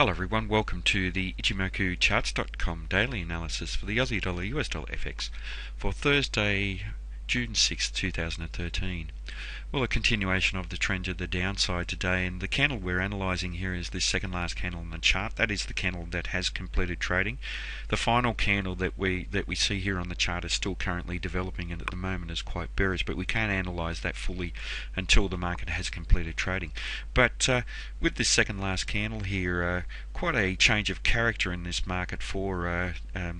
Hello everyone, welcome to the ichimokucharts.com daily analysis for the Aussie dollar US dollar FX for Thursday, June 6, 2013. Well, a continuation of the trend to the downside today, and the candle we're analysing here is this second last candle on the chart. That is the candle that has completed trading. The final candle that we see here on the chart is still currently developing and at the moment is quite bearish, but we can't analyse that fully until the market has completed trading. But with this second last candle here, quite a change of character in this market for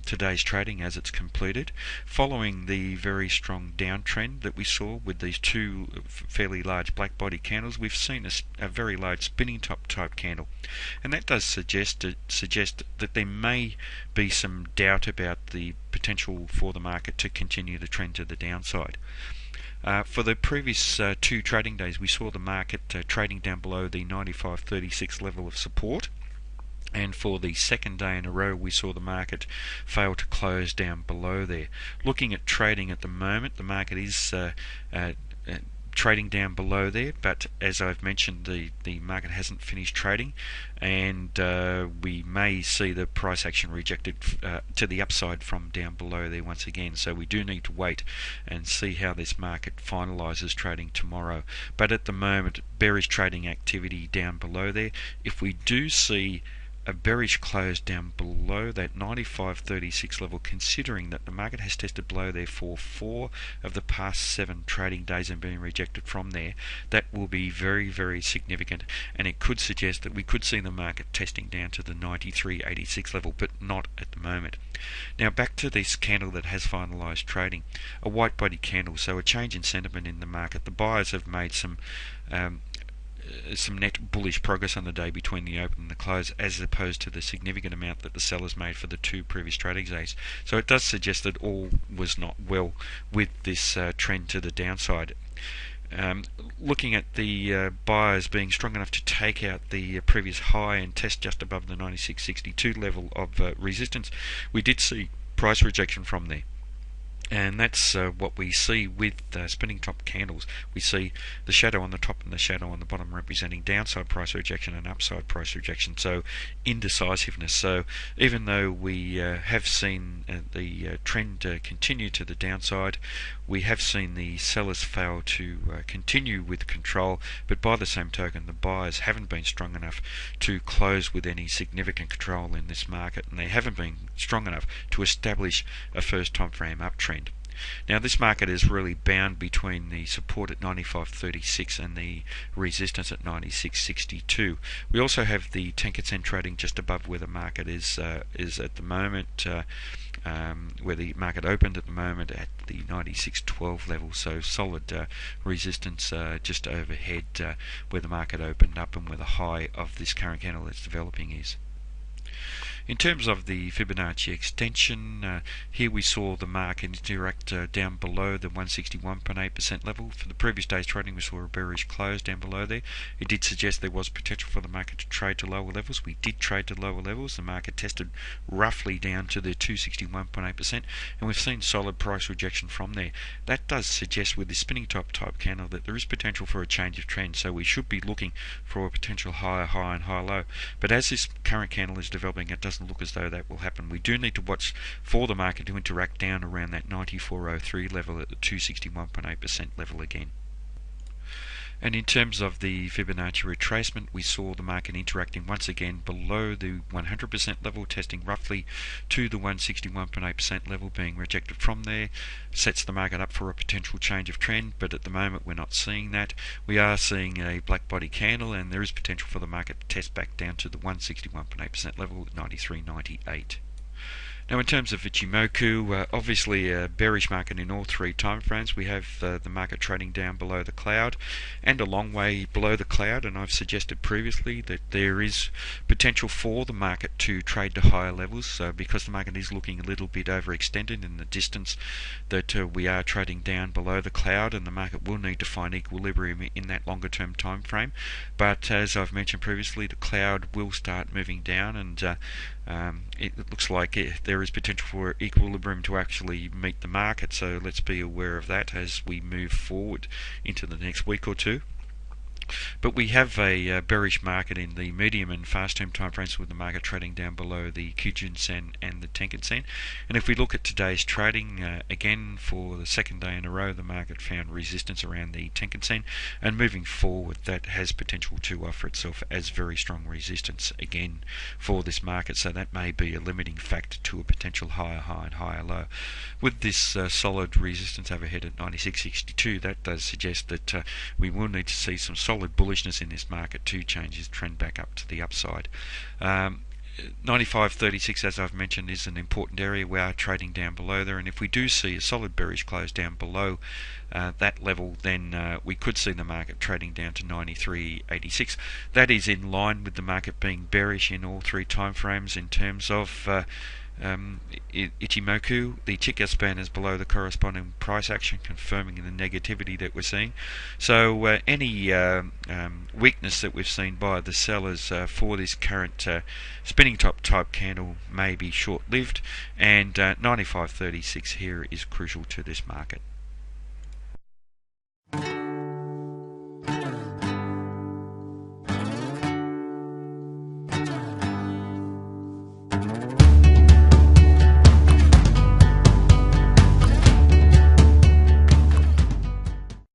today's trading as it's completed. Following the very strong downtrend that we saw with these two fairly large black body candles, we've seen a very large spinning top type candle, and that does suggest that there may be some doubt about the potential for the market to continue the trend to the downside. For the previous two trading days, we saw the market trading down below the 95.36 level of support, and for the second day in a row we saw the market fail to close down below there. Looking at trading at the moment, the market is trading down below there, but as I've mentioned, the market hasn't finished trading, and we may see the price action rejected to the upside from down below there once again. So we do need to wait and see how this market finalizes trading tomorrow. But at the moment, bearish trading activity down below there. If we do see a bearish close down below that 95.36 level, considering that the market has tested below there for 4 of the past 7 trading days and being rejected from there, that will be very, very significant, and it could suggest that we could see the market testing down to the 93.86 level, but not at the moment. Now back to this candle that has finalized trading, a white body candle, so a change in sentiment in the market. The buyers have made some net bullish progress on the day between the open and the close, as opposed to the significant amount that the sellers made for the 2 previous trading days. So it does suggest that all was not well with this trend to the downside. Looking at the buyers being strong enough to take out the previous high and test just above the 96.62 level of resistance, we did see price rejection from there. And that's what we see with spinning top candles. We see the shadow on the top and the shadow on the bottom representing downside price rejection and upside price rejection, so indecisiveness. So even though we have seen the trend continue to the downside, we have seen the sellers fail to continue with control, but by the same token the buyers haven't been strong enough to close with any significant control in this market, and they haven't been strong enough to establish a first time frame uptrend. Now this market is really bound between the support at 95.36 and the resistance at 96.62. We also have the Tenkan-Sen trading just above where the market is at the moment, where the market opened at the moment at the 96.12 level, so solid resistance just overhead where the market opened up and where the high of this current candle that's developing is. In terms of the Fibonacci extension, here we saw the market interact down below the 161.8% level. For the previous day's trading, we saw a bearish close down below there. It did suggest there was potential for the market to trade to lower levels. We did trade to lower levels. The market tested roughly down to the 261.8%, and we've seen solid price rejection from there. That does suggest with the spinning top type candle that there is potential for a change of trend, so we should be looking for a potential higher high and higher low. But as this current candle is developing, it doesn't look as though that will happen. We do need to watch for the market to interact down around that 94.03 level at the 261.8% level again. And in terms of the Fibonacci retracement, we saw the market interacting once again below the 100% level, testing roughly to the 161.8% level, being rejected from there. Sets the market up for a potential change of trend, but at the moment we're not seeing that. We are seeing a black body candle, and there is potential for the market to test back down to the 161.8% level at 93.98. Now in terms of Ichimoku, obviously a bearish market in all 3 time frames. We have the market trading down below the cloud and a long way below the cloud, and I've suggested previously that there is potential for the market to trade to higher levels, because the market is looking a little bit overextended in the distance that we are trading down below the cloud, and the market will need to find equilibrium in that longer term time frame. But as I've mentioned previously, the cloud will start moving down, and it looks like there is potential for equilibrium to actually meet the market, so let's be aware of that as we move forward into the next week or two. But we have a bearish market in the medium and fast term timeframes, with the market trading down below the Kijun Sen and the Tenkan Sen. And if we look at today's trading, again for the second day in a row, the market found resistance around the Tenkan Sen, and moving forward that has potential to offer itself as very strong resistance again for this market. So that may be a limiting factor to a potential higher high and higher low. With this solid resistance overhead at 96.62, that does suggest that we will need to see some solid bullishness in this market to change this trend back up to the upside. 95.36, as I've mentioned, is an important area. We are trading down below there, and if we do see a solid bearish close down below that level, then we could see the market trading down to 93.86. That is in line with the market being bearish in all three timeframes in terms of Ichimoku. The Chikou span is below the corresponding price action, confirming the negativity that we're seeing. So any weakness that we've seen by the sellers for this current spinning top type candle may be short-lived, and 95.36 here is crucial to this market.